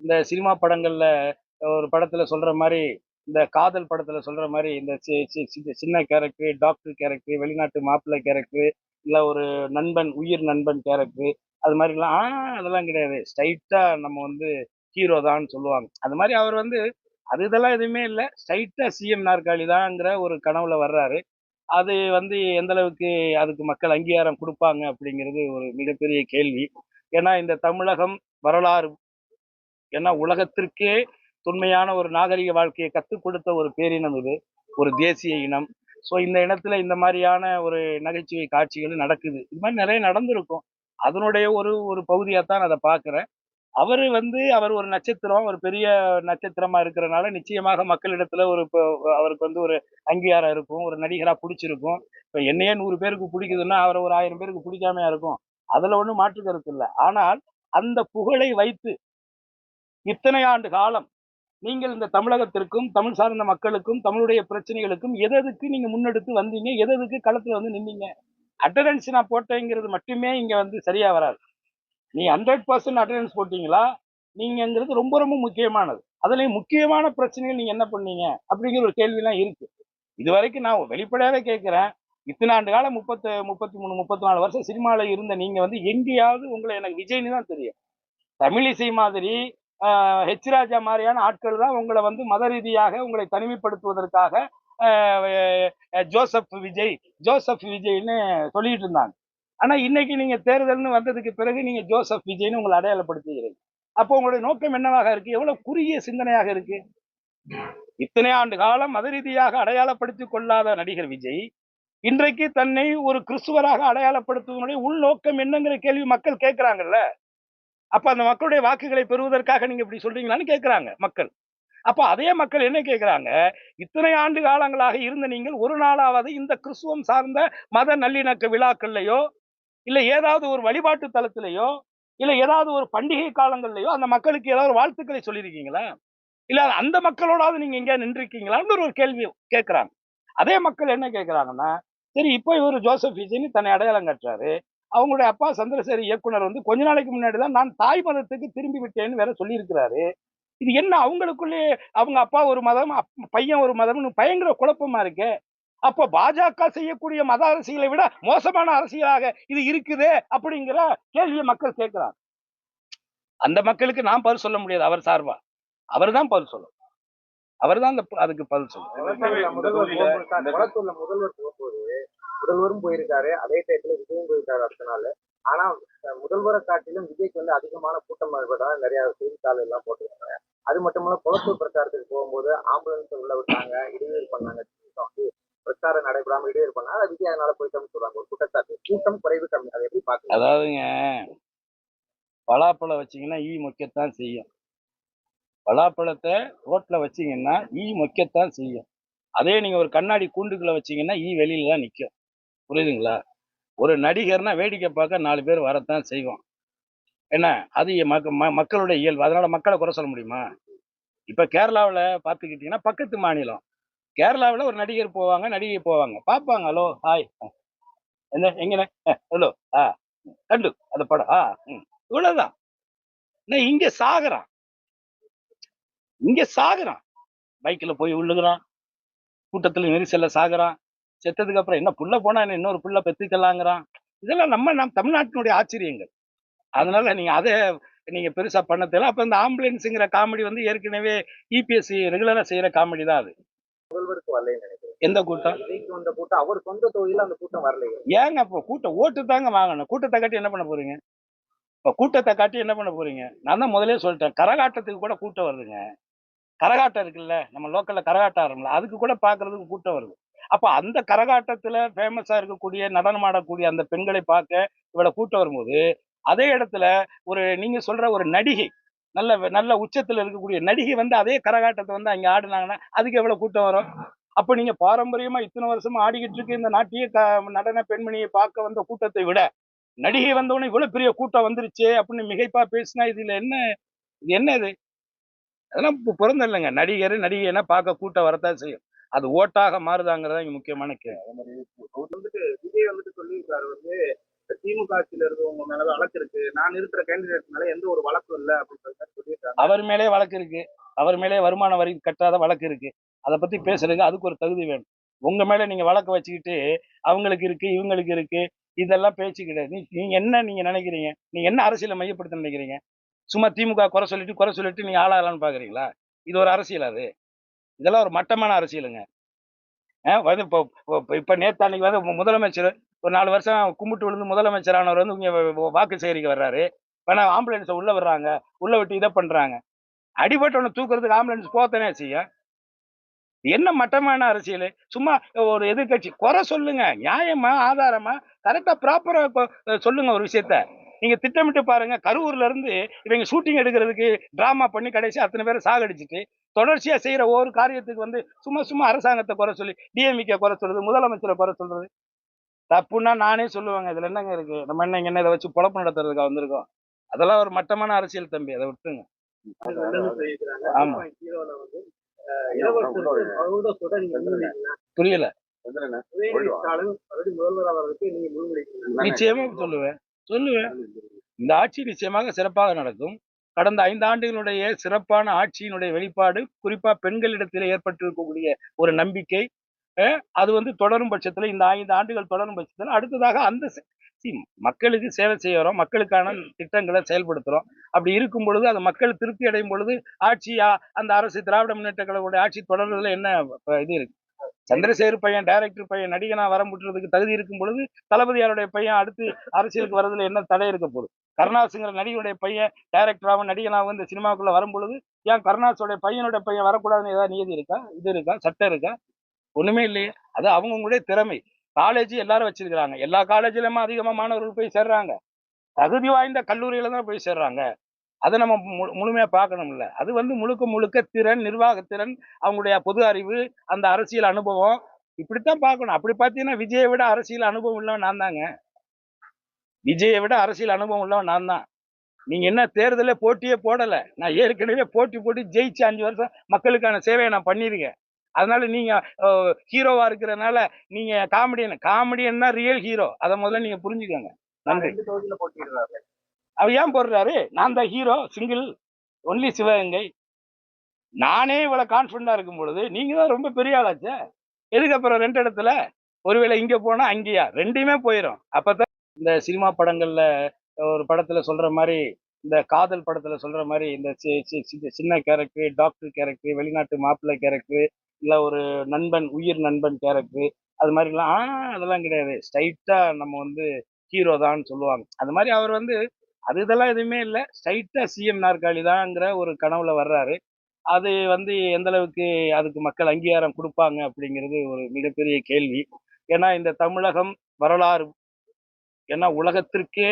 இந்த சினிமா படங்கள்ல ஒரு படத்துல சொல்ற மாதிரி, இந்த காதல் படத்துல சொல்ற மாதிரி இந்த சின்ன கேரக்டர், டாக்டர் கேரக்டர், வெளிநாட்டு மாப்பிள்ளை கேரக்டர், இல்ல ஒரு நண்பன், உயிர் நண்பன் கேரக்டர், அது மாதிரிலாம் அதெல்லாம் கிடையாது. ஸ்ட்ரைட்டா நம்ம வந்து ஹீரோ தான்னு சொல்லுவாங்க. அது மாதிரி அவர் வந்து இதெல்லாம் எதுவுமே இல்ல. ஸ்ட்ரைட்டா சிஎம் நாற்காலி தான்ங்கிற ஒரு கனவுல வர்றாரு. அது வந்து எந்த அளவுக்கு அதுக்கு மக்கள் அங்கீகாரம் குடுப்பாங்க அப்படிங்கிறது ஒரு மிகப்பெரிய கேள்வி. ஏன்னா இந்த தமிழகம் வரலாறு ஏன்னா உலகத்திற்கே தொன்மையான ஒரு நாகரிக வாழ்க்கையை கத்துக் கொடுத்த ஒரு பேரினம் இது. ஒரு தேசிய இனம். ஸோ இந்த இனத்துல இந்த மாரியான ஒரு நகைச்சுவை காட்சிகள் நடக்குது. இது மாரி நெறைய நடந்திருக்கும். அதனுடைய ஒரு ஒரு பகுதியா தான் நான் அத பார்க்கிறேன். அவர் ஒரு நட்சத்திரம், ஒரு பெரிய நட்சத்திரமா இருக்கிறனால நிச்சயமாக மக்களிடத்துல ஒரு அவருக்கு வந்து ஒரு அங்கீகாரம் இருக்கும். ஒரு நடிகரா புடிச்சிருக்கும். இப்ப என்னையே 100 பேருக்கு புடிக்குதுன்னா, அவர ஒரு 1000 பேருக்கு புடிக்காமயா இருக்கும்? அதுல ஒண்ணும் மாற்று கருத்து இல்ல. ஆனால் அந்த புகழை வைத்து இத்தனை ஆண்டு காலம் நீங்கள் இந்த தமிழகத்திற்கும், தமிழ் சார்ந்த மக்களுக்கும், தமிழுடைய பிரச்சனைகளுக்கும் எதெதுக்கு நீங்க முன்னெடுத்து வந்தீங்க? எதெதுக்கு களத்துல வந்து நின்னீங்க? அட்டெண்டன்ஸ் நான் போட்டேங்கிறது மட்டுமே இங்க வந்து சரியா வராது. நீ 100% அட்டெண்டன்ஸ் போட்டீங்களா? நீங்கங்கிறது ரொம்ப ரொம்ப முக்கியமானது. அதுலயும் முக்கியமான பிரச்சனைகள் நீங்க என்ன பண்ணீங்க? அப்படிங்கிற ஒரு கேள்விலாம் இருக்கு. இதுவரைக்கும் நான் வெளிப்படையாவே கேட்கிறேன். இத்தனை ஆண்டு காலம் 33, 34 வருஷம் சினிமால இருந்த நீங்க வந்து எங்கேயாவது உங்கள எனக்கு விஜய்ன்னு தான் தெரியும். தமிழிசை மாதிரி ஹெச் ராஜா மாதிரியான ஆட்கள் தான் உங்களை வந்து மத ரீதியாக உங்களை தனிமைப்படுத்துவதற்காக ஜோசப் விஜய் ஜோசப் விஜய்ன்னு சொல்லிட்டு இருந்தாங்க. ஆனா இன்னைக்கு நீங்க தேர்தல்னு வந்ததுக்கு பிறகு நீங்க ஜோசப் விஜய்ன்னு உங்களை அடையாளப்படுத்துகிறீங்க. அப்போ உங்களுடைய நோக்கம் என்னவாக இருக்கு? எவ்வளவு குறுகிய சிந்தனையாக இருக்கு? இத்தனை ஆண்டு காலம் மத ரீதியாக அடையாளப்படுத்திக் கொள்ளாத நடிகர் விஜய் இன்றைக்கு தன்னை ஒரு கிறிஸ்துவராக அடையாளப்படுத்துவதனுடைய உள்நோக்கம் என்னங்கிற கேள்வி மக்கள் கேட்கிறாங்கல்ல. அப்ப அந்த மக்களுடைய வாக்குகளை பெறுவதற்காக நீங்க இப்படி சொல்றீங்களான்னு கேட்கிறாங்க மக்கள். அப்ப அதே மக்கள் என்ன கேட்கிறாங்க? இத்தனை ஆண்டு காலங்களாக இருந்த நீங்கள் ஒரு நாளாவது இந்த கிறிஸ்துவம் சார்ந்த மத நல்லிணக்க விழாக்கள்லயோ, இல்ல ஏதாவது ஒரு வழிபாட்டு தலத்திலேயோ, இல்ல ஏதாவது ஒரு பண்டிகை காலங்கள்லயோ அந்த மக்களுக்கு ஏதாவது வாழ்த்துக்களை சொல்லியிருக்கீங்களா? இல்ல அந்த மக்களோடாவது நீங்க எங்கேயாவது நின்றுருக்கீங்களான்னு ஒரு கேள்வி கேட்கிறாங்க. அதே மக்கள் என்ன கேட்கிறாங்கன்னா, சரி இப்ப இவரு ஜோசப் விஜய்ன்னு தன்னை அடையாளம் காட்டுறாரு. அவங்களுடைய அப்பா சந்திரசேகர் இயக்குனர் வந்து கொஞ்ச நாளைக்கு முன்னாடி தான் நான் தாய் மதத்துக்கு திரும்பி விட்டேன்னு வேற சொல்லியிருக்கிறாரு. இது என்ன அவங்களுக்குள்ளே அவங்க அப்பா ஒரு மதம், பையன் ஒரு மதம்னு பயங்கர குழப்பமா இருக்கே. அப்ப பாஜக செய்யக்கூடிய மத அரசியலை விட மோசமான அரசியலாக இது இருக்குதே அப்படிங்கிற கேள்விய மக்கள் கேட்கிறாங்க. அந்த மக்களுக்கு நான் பதில் சொல்ல முடியாது அவர் சார்பா. அவர் தான் பதில் சொல்லணும். அவர் தான் அதுக்கு பதில் சொல்லணும். முதல்வர் போகும்போது முதல்வரும் போயிருக்காரு, அதே டயத்துல விஜயும் போயிருக்காரு அடுத்த நாள். ஆனா முதல்வரை காட்டிலும் விஜய்க்கு வந்து அதிகமான கூட்டம் இருப்பதாக நிறைய செய்தித்தாள் எல்லாம் போட்டிருக்காங்க. அது மட்டும் இல்ல குளத்தூர் பிரச்சாரத்துக்கு போகும்போது ஆம்புலன்ஸ் உள்ள விட்டாங்க, இடையூறு பண்ணாங்க, வந்து பிரச்சாரம் நடைபெறாம இடையூறு பண்ணாங்க. விஜய் அதனால போயிட்டோம்னு சொல்றாங்க. ஒரு குற்றச்சாட்டு கூட்டம் குறைவு கம்மி, அதை எப்படி பாக்குறீங்க? அதாவதுங்க, பலாப்பழம் வச்சீங்கன்னா ஈ மொக்கத்தான் செய்யும். பலாப்பழத்தை ரோட்ல வச்சீங்கன்னா ஈ மொக்கத்தான் செய்யும். அதே நீங்க ஒரு கண்ணாடி கூண்டுக்குள்ள வச்சீங்கன்னா ஈ வெளியில தான் நிக்கும். புரியுதுங்களா? ஒரு நடிகர்னா வேடிக்கை பார்க்க 4 பேர் வரத்தான் செய்வோம். என்ன? அது மக்களுடைய இயல்பு. அதனால மக்கள குறை சொல்ல முடியுமா? இப்ப கேரளாவுல பார்த்துக்கிட்டீங்கன்னா, பக்கத்து மாநிலம். கேரளாவுல ஒரு நடிகர் போவாங்க, நடிகை போவாங்க. பார்ப்பாங்க. Hello, hi. என்ன எங்கன? ஹலோ. ஆ. கண்டு. அந்த படம். ம். இவ்வளவுதான். இங்க சாகுறான். இங்க சாகுறான். பைக்ல போய் விழுகுறான். கூட்டத்துல நெரிசல்ல சாகுறான். செத்ததுக்கு அப்புறம் என்ன புள்ள போனா என்ன இன்னொரு புள்ள பெத்துக்கலாங்கிறான். இதெல்லாம் நம் தமிழ்நாட்டினுடைய ஆச்சரியங்கள். அதனால நீங்க பெருசா பண்ண தேவையில்ல. அப்ப இந்த ஆம்புலன்ஸ்ங்கிற காமெடி வந்து ஏற்கனவே இபிஎஸ்சி ரெகுலரா செய்யற காமெடி தான் அது. முதல்வருக்கு வரலைன்னு நினைக்கிறேன். எந்த கூட்டம்? விஜய்க்கு வந்த கூட்டம் அவர் சொந்த தொகுதியில அந்த கூட்டம் வரலையே. ஏங்க அப்போ கூட்டம் ஓட்டு தாங்க வாங்கணும். கூட்டத்த காட்டி என்ன பண்ண போறீங்க? இப்ப கூட்டத்த காட்டி என்ன பண்ண போறீங்க? நான் தான் முதல்லயே சொல்லிட்டேன். கரகாட்டத்துக்கு கூட கூட்டம் வருதுங்க. கரகாட்டம் இருக்குல்ல, நம்ம லோக்கல்ல கரகாட்டம் ஆடுறோம்ல, அதுக்கு கூட பார்க்கறதுக்கு கூட்டம் வருது. அப்ப அந்த கரகாட்டத்துல ஃபேமஸா இருக்கக்கூடிய, நடனம் ஆடக்கூடிய அந்த பெண்களை பார்க்க இவ்வளவு கூட்டம் வரும்போது, அதே இடத்துல நீங்க சொல்ற ஒரு நடிகை, நல்ல உச்சத்துல இருக்கக்கூடிய நடிகை வந்து அதே கரகாட்டத்த வந்து அங்க ஆடுனாங்கன்னா, அதுக்கு எவ்வளவு கூட்டம் வரும்? அப்ப நீங்க பாரம்பரியமா இத்தனை வருஷமா ஆடிக்கிட்டு இருக்க இந்த நாட்டிய நடன பெண்மணியை பார்க்க வந்த கூட்டத்தை விட, நடிகை வந்தவுடனே இவ்வளவு பெரிய கூட்டம் வந்துருச்சே அப்படின்னு மிகைப்பா பேசினா இது என்ன இது? அதெல்லாம் பொருந்தம் இல்லைங்க. நடிகைன்னா பார்க்க கூட்டம் வரத்தான் செய்யும். அது ஓட்டாக மாறுதாங்கிறது தான் இங்க முக்கியமான கேள்வி. விஜய் வந்துட்டு சொல்லியிருக்காரு வந்து திமுக ஆட்சியில இருக்கவங்க மேல வழக்கு இருக்கு, நான் இருக்கிற கேண்டிடேட் மேல எந்த ஒரு வழக்கும் இல்லை அப்படின்னு சொல்லியிருக்காங்க. அவர் மேலே வழக்கு இருக்கு, அவர் மேலே வருமான வரி கட்டாத வழக்கு இருக்கு. அதை பத்தி பேசுறதுக்கு அதுக்கு ஒரு தகுதி வேணும். உங்க மேல நீங்க வழக்கு வச்சுக்கிட்டு அவங்களுக்கு இருக்கு இவங்களுக்கு இருக்கு இதெல்லாம் பேச்சு கிடையாது. நீங்க என்ன நீங்க நினைக்கிறீங்க? நீங்க என்ன அரசியலை மையப்படுத்த நினைக்கிறீங்க? சும்மா திமுக குறை சொல்லிட்டு நீங்க ஆளாகலான்னு பாக்குறீங்களா? இது ஒரு அரசியல் அது? இதெல்லாம் ஒரு மட்டமான அரசியலுங்க. வந்து இப்ப நேத்து அன்னைக்கு வந்து முதலமைச்சர் ஒரு 4 வருஷம் கும்பிட்டு விழுந்து முதலமைச்சர் ஆனவர் வந்து இங்க வாக்கு சேகரிக்க வர்றாரு. ஆனா ஆம்புலன்ஸ உள்ள விடுறாங்க. உள்ள விட்டு இத பண்றாங்க. அடிபட்டவன தூக்குறதுக்கு ஆம்புலன்ஸ் போகத்தானே செய்யும். என்ன மட்டமான அரசியலு? சும்மா ஒரு எதிர்க்கட்சி குறை சொல்லுங்க. நியாயமா, ஆதாரமா, கரெக்ட்டா ப்ராப்பரா சொல்லுங்க ஒரு விஷயத்த. நீங்க திட்டமிட்டு பாருங்க. கரூர்ல இருந்து இவங்க ஷூட்டிங் எடுக்கிறதுக்கு டிராமா பண்ணி கடைசியா அத்தன பேர சாகடிச்சுட்டு, தொடர்ச்சியா செய்யற ஒவ்வொரு காரியத்துக்கு வந்து சும்மா சும்மா அரசாங்கத்த குறை சொல்லி, டிஎம்கே குறை சொல்றது, முதலமைச்சர குறை சொல்றது. தப்புன்னா நானே சொல்லுவேங்க. இதுல என்னங்க இருக்கு? நம்ம என்ன இங்க என்ன இத வச்சு பொழப்பு நடத்துறதுக்கா வந்திருக்கோம்? அதெல்லாம் ஒரு மட்டமான அரசியல் தம்பி. அத விட்டுருங்க. ஆமா. புரியல. நிச்சயமா சொல்லுவேன். சொல்லுவேன். இந்த ஆட்சி நிச்சயமாக சிறப்பாக நடக்கும். கடந்த 5 ஆண்டுகளுடைய சிறப்பான ஆட்சியினுடைய வெளிப்பாடு, குறிப்பா பெண்களிடத்திலே ஏற்பட்டிருக்கக்கூடிய ஒரு நம்பிக்கை, அது வந்து தொடரும் பட்சத்தில இந்த 5 ஆண்டுகள் தொடரும் பட்சத்தில அடுத்ததாக அந்த மக்களுக்கு சேவை செய்யறோம். மக்களுக்கான திட்டங்கள செயல்படுத்துறோம். அப்படி இருக்கும் பொழுது, அந்த மக்கள் திருப்தி அடையும் பொழுது, அந்த அரசு திராவிட முன்னேற்ற கழகத்துடைய ஆட்சி தொடர்றதுல என்ன இது இருக்கு? சந்திரசேகர் பையன் டைரக்டர் பையன் நடிகனா வரம்புட்டுறதுக்கு தகுதி இருக்கும் பொழுது, தளபதியாருடைய பையன் அடுத்து அரசியலுக்கு வர்றதுல என்ன தடை இருக்க போகுது? கருணாஸுங்கிற நடிகருடைய பையன் டைரக்டராவும், நடிகனாவும் இந்த சினிமாக்குள்ள வரும்பொழுது, ஏன் கருணாஸோட பையனுடைய பையன் வரக்கூடாதுன்னு ஏதாவது நியதி இருக்கா? இது இருக்கா? சட்டம் இருக்கா? ஒண்ணுமே இல்லையே. அது அவங்கவங்களுடைய திறமை. காலேஜ் எல்லாரும் வச்சிருக்கிறாங்க. எல்லா காலேஜ்லயுமே அதிகமா மாணவர்கள் போய் சேர்றாங்க. தகுதி வாய்ந்த கல்லூரியில தான் போய் சேர்றாங்க. அத நம்ம முழுமையா பார்க்கணும்ல. அது வந்து முழுக்க முழுக்க திறன், நிர்வாக திறன், அவங்களுடைய பொது அறிவு, அந்த அரசியல் அனுபவம் இப்படித்தான் பார்க்கணும். அப்படி பார்த்தீங்கன்னா, விஜய விட அரசியல் அனுபவம் உள்ளவன் நான் தாங்க. விஜய விட அரசியல் அனுபவம் உள்ளவன் நான் தான். நீங்க என்ன தேர்தல்ல போட்டியே போடல. நான் ஏற்கனவே போட்டி போட்டு ஜெயிச்சு 5 வருஷம் மக்களுக்கான சேவைய நான் பண்ணியிருக்கேன். அதனால நீங்க அ ஹீரோவா இருக்கிறனால நீங்க காமெடியன்னா ரியல் ஹீரோ. அத முதல்ல நீங்க புரிஞ்சுக்கங்க. நன்றி. 2 தொகுதியில போட்டியிடுறாரு. அவர் ஏன் போடுறாரு? நான் தான் ஹீரோ, சிங்கிள், ஒன்லி சிவகங்கை. நானே இவ்வளவு கான்ஃபிடென்ட்டா இருக்கும் பொழுது, நீங்க தான் ரொம்ப பெரிய ஆளாச்சே. எதுக்கு அப்புறம் 2 இடத்துல? ஒருவேளை இங்க போனா அங்கேயா? 2யுமே போயிரும். அப்பதான் இந்த சினிமா படங்கள்ல ஒரு படத்துல சொல்ற மாரி, இந்த காதல் படத்துல சொல்ற மாரி, இந்த சி சி சி சின்ன கேரக்டர், டாக்டர் கேரக்டர், வெளிநாட்டு மாப்பிள்ளை கேரக்டர், இல்ல ஒரு நண்பன், உயிர் நண்பன் கேரக்டர், அது மாரிலாம் அதெல்லாம் கிடையாது. ஸ்ட்ரைட்டா நம்ம வந்து ஹீரோ தான்னு சொல்லுவாங்க. அது மாரி அவர் வந்து இதெல்லாம் எதுவுமே இல்ல. ஸ்ட்ரைட்டா சிஎம் நாற்காலி தான்ங்கிற ஒரு கனவுல வர்றாரு. அது வந்து எந்த அளவுக்கு அதுக்கு மக்கள் அங்கீகாரம் குடுப்பாங்க அப்படிங்கிறது ஒரு மிகப்பெரிய கேள்வி. ஏன்னா இந்த தமிழகம் வரலாறு ஏன்னா உலகத்திற்கே